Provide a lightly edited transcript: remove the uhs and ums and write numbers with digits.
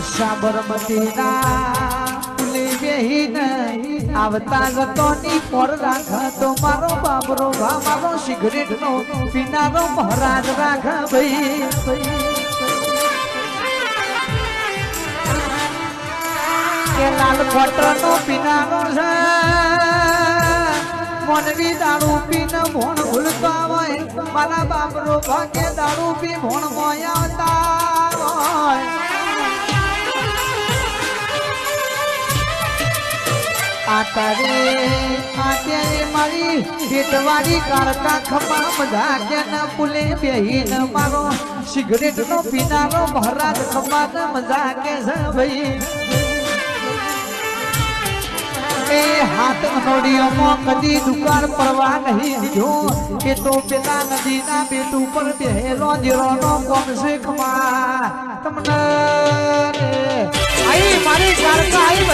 સાબરમતીના પુલે બેહીને આવતા જતોની પર રાખ તો મારો બાબરો મારો સિગરેટનો પીનારો મહારાજ રાખ ભાઈ કે લાલ કોટરનો પીનારો છે મોનવી દારૂ પીને ભોણ ભૂલતા હોય મારા બાબરો ભાગે દારૂ પી ભોણ મોય આવતા હોય આતે મારી પેટવાળી કાળકા ખમા બધા કેના પુલે બેહીને મારો સિગરેટનો પીનારો મહારાજ ખમા મજા કે છે ભાઈ એ હાથ અનોડીઓમાં કદી દુકાળ પડવા નહીં દીધો એ તો પેલા નદીના બેટ ઉપર બેહેલો જીરોનો કોમ છે ખમા તમને આઈ મારી કાળકા આઈ